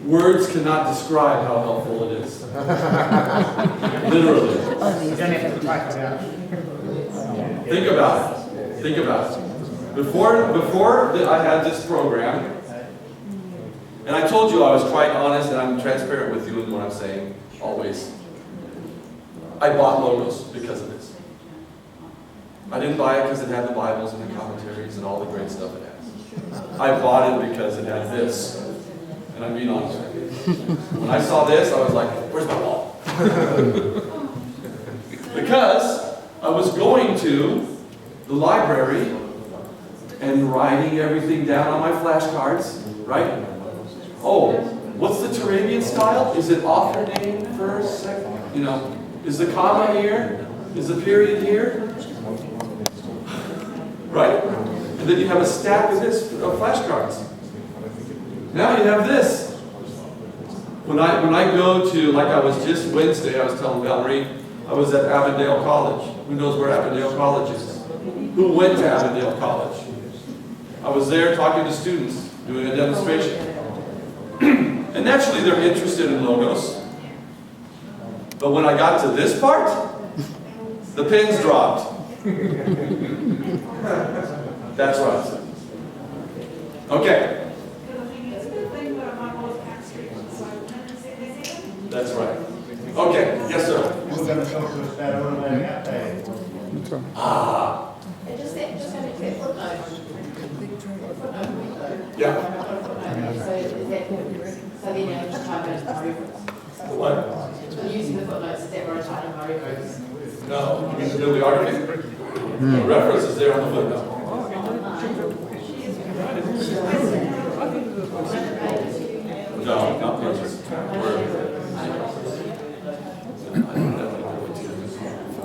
Words cannot describe how helpful it is. Literally. You don't have to talk about it. Think about it. Think about it. Before I had this program, and I told you I was quite honest and I'm transparent with you in what I'm saying, always. I bought Logos because of this. I didn't buy it because it had the Bibles and the commentaries and all the great stuff it has. I bought it because it had this. And I'm being honest with you. When I saw this, I was like, where's my wall? Because I was going to the library and writing everything down on my flashcards, right? Oh, what's the Turabian style? Is it author name first, second? You know, is the comma here? Is the period here? Right? And then you have a stack of this, of flashcards. Now you have this. When I go to, like I was just Wednesday, I was telling Valerie, I was at Avondale College. Who knows where Avondale College is? Who went to Avondale College? I was there talking to students, doing a demonstration. And naturally they're interested in Logos. But when I got to this part, the pins dropped. That's right. Okay. That's right. Okay, yes sir. We're going to show us that automatic update. Ah, Just have a quick footnote. yeah. So the analogy type is reference. What? So using the footnotes, is that where I type in my reference? No, you mean the bibliography? The reference is there on the footnote. No, not pictures.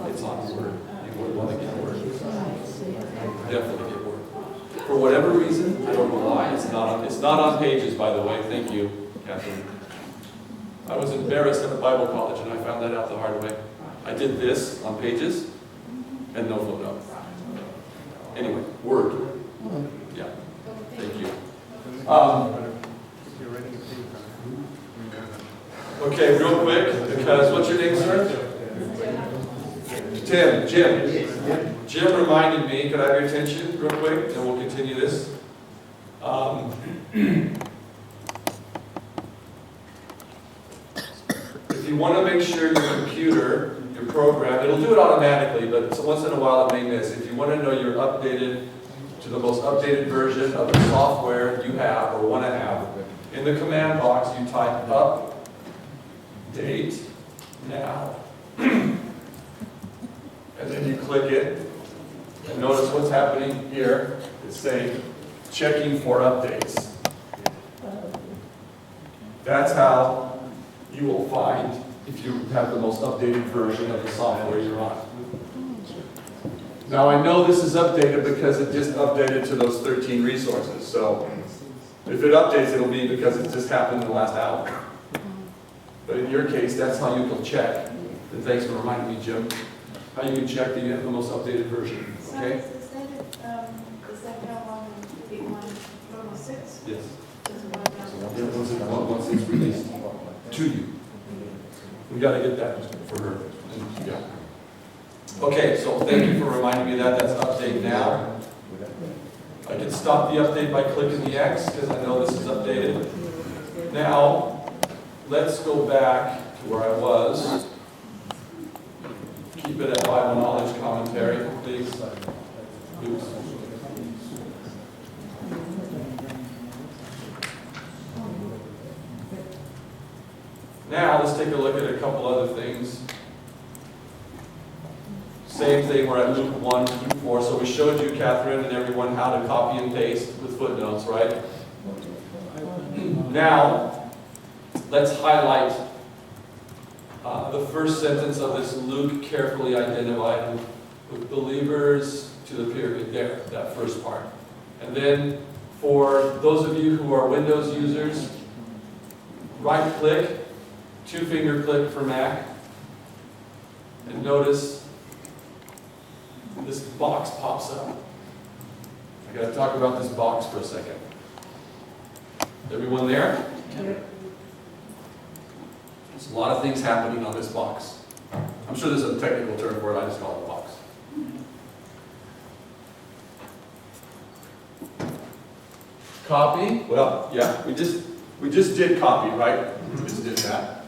It's on Word. You would want to get Word. Definitely get Word. For whatever reason, I don't know why, it's not on pages, by the way. Thank you, Catherine. I was embarrassed at a Bible college and I found that out the hard way. I did this on pages and no footnote. Anyway, Word. Yeah. Thank you. Okay, real quick, because what's your name, sir? Jim. Jim reminded me, could I have your attention real quick, and we'll continue this. If you want to make sure your computer, your program, it'll do it automatically, but so once in a while it may miss. If you want to know you're updated to the most updated version of the software you have or want to have, in the command box you type update now. And then you click it, and notice what's happening here. It's saying, checking for updates. That's how you will find if you have the most updated version of the software you're on. Now I know this is updated because it just updated to those 13 resources. So if it updates, it'll be because it just happened in the last hour. But in your case, that's how you can check. And thanks for reminding me, Jim. How you can check that you have the most updated version. Okay? Is that now on P1 6? Yes. Does it work out? Once it's released to you. We got to get that for her. Yeah. Okay, so thank you for reminding me that. That's update now. I can stop the update by clicking the X because I know this is updated. Now, let's go back to where I was. Keep it at Bible Knowledge Commentary, please. Oops. Now, let's take a look at a couple other things. Same thing, we're at Luke 1 through 4. So we showed you, Catherine, and everyone how to copy and paste with footnotes, right? Now, let's highlight the first sentence of this Luke carefully identified with believers to the period there, that first part. And then for those of you who are Windows users, right click, two-finger click for Mac, and notice this box pops up. I got to talk about this box for a second. Everyone there? There's a lot of things happening on this box. I'm sure there's a technical term for it, I just call it a box. Copy, well, yeah, we just did copy, right? We just did that.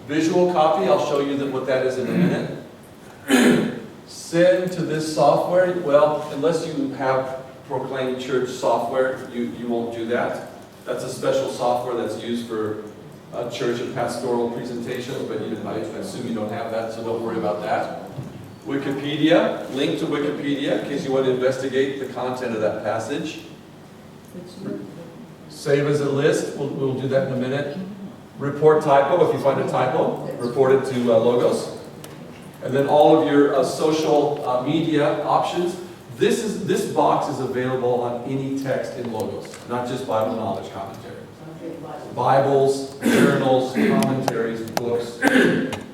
Visual copy, I'll show you what that is in a minute. Send to this software, well, unless you have Proclaim Church software, you won't do that. That's a special software that's used for church and pastoral presentations, but I assume you don't have that, so don't worry about that. Wikipedia, link to Wikipedia in case you want to investigate the content of that passage. Save as a list, we'll do that in a minute. Report typo, if you find a typo, report it to Logos. And then all of your social media options. This box is available on any text in Logos, not just Bible knowledge commentary. Bibles, journals, commentaries, books.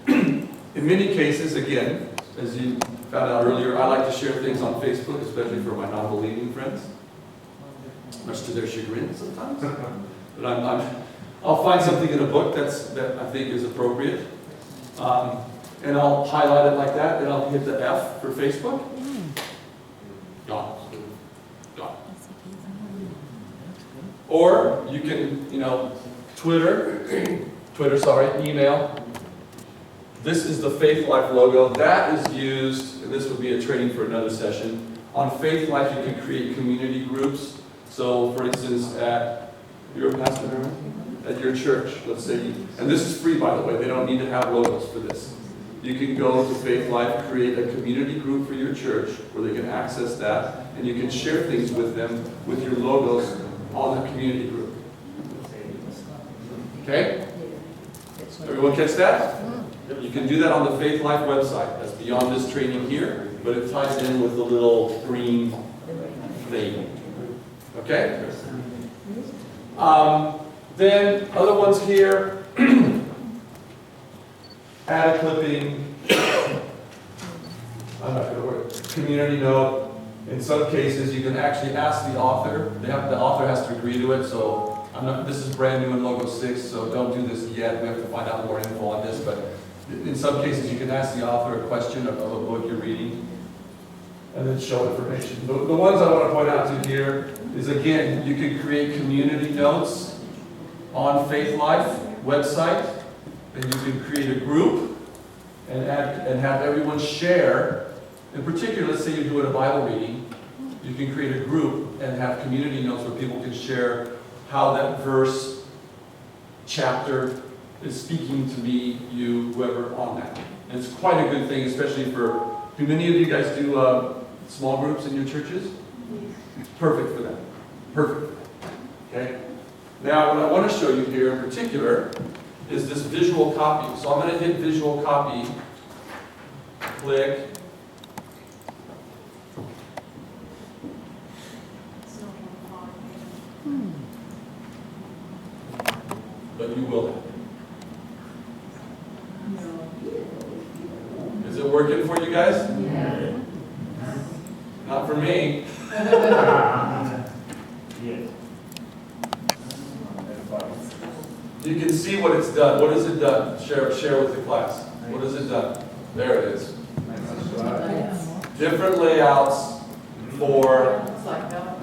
In many cases, again, as you found out earlier, I like to share things on Facebook, especially for my non-believing friends, much to their chagrin sometimes. But I'll find something in a book that I think is appropriate, and I'll highlight it like that, and I'll hit the F for Facebook. Gone. Gone. Or you can, email. This is the Faith Life logo. That is used, and this would be a training for another session. On Faith Life, you can create community groups. So, for instance, you're a pastor, right? At your church, let's say, and this is free, by the way. They don't need to have logos for this. You can go to Faith Life, create a community group for your church where they can access that, and you can share things with them with your logos on the community group. Okay? Everyone catch that? You can do that on the Faith Life website. That's beyond this training here, but it ties in with the little green thing. Okay? Then other ones here. Add a clipping. I'm not going to work. Community note. In some cases, you can actually ask the author. The author has to agree to it. So this is brand new in Logo 6, so don't do this yet. We have to find out more info on this. But in some cases, you can ask the author a question of a book you're reading, and then show information. The ones I want to point out to here is, again, you can create community notes on Faith Life website. And you can create a group and have everyone share. In particular, let's say you're doing a Bible reading, you can create a group and have community notes where people can share how that verse, chapter is speaking to me, you, whoever on that. And it's quite a good thing, especially for, do many of you guys do small groups in your churches? Perfect for that. Perfect. Okay? Now, what I want to show you here in particular is this visual copy. So I'm going to hit visual copy, click, but you will have. Is it working for you guys? Yeah. Not for me. Yes. You can see what it's done. What has it done? Share with the class. What has it done? There it is. Different layouts for, It's like that.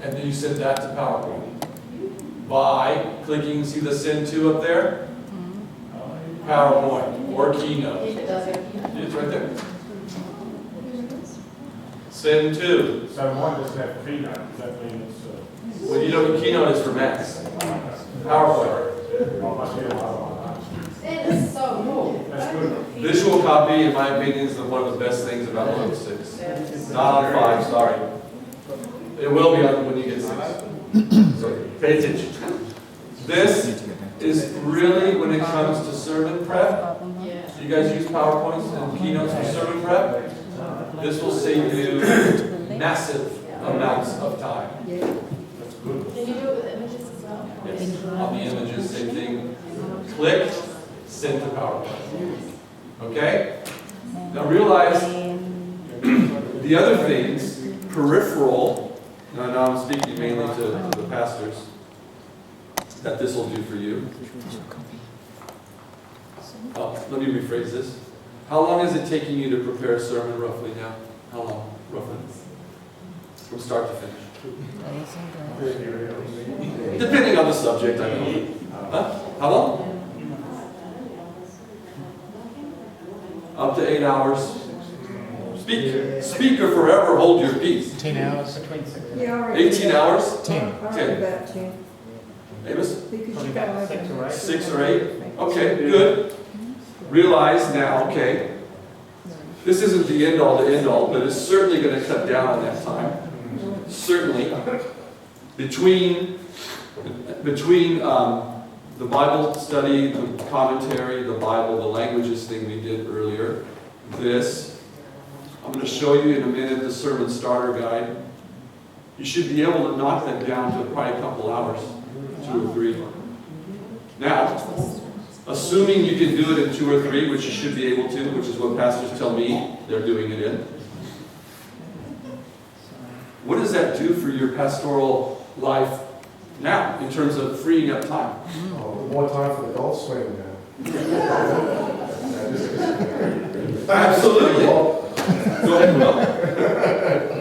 and then you send that to PowerPoint. By clicking, see the send to up there? PowerPoint or Keynote. If it does have keynote. It's right there. Send to. So mine doesn't have keynote, does that mean it's, Well, you know, Keynote is for Macs. PowerPoint. I must be a lot. That is so cool. That's good. Visual copy, in my opinion, is one of the best things about Windows 6. Not on 5, sorry. It will be on when you get 6. So pay attention. This is really, when it comes to sermon prep, Yeah. you guys use PowerPoints and Keynotes for sermon prep? This will save you massive amounts of time. That's good. Can you do it with images as well? Yes. On the images, same thing. Click, send to PowerPoint. Okay? Now realize the other things, peripheral, now I'm speaking mainly to the pastors, that this will do for you. Let me rephrase this. How long is it taking you to prepare a sermon roughly now? How long, roughly? From start to finish? Depending on the subject, I know. Huh? How long? Up to 8 hours. Speak or forever hold your peace. 10 hours. Between 6 and 18 hours? 10. About 10. Amos? Because Probably you about got 6 or 8. 6 or 8? Okay, good. Realize now, okay, this isn't the end all to end all, but it's certainly going to cut down on that time. Certainly. Between the Bible study, the commentary, the Bible, the languages thing we did earlier, this, I'm going to show you in a minute the sermon starter guide. You should be able to knock that down to probably a couple hours, 2 or 3. Now, assuming you can do it in 2 or 3, which you should be able to, which is what pastors tell me they're doing it in. What does that do for your pastoral life now, in terms of freeing up time? More time for the golf swing now. Absolutely. Go ahead, Will.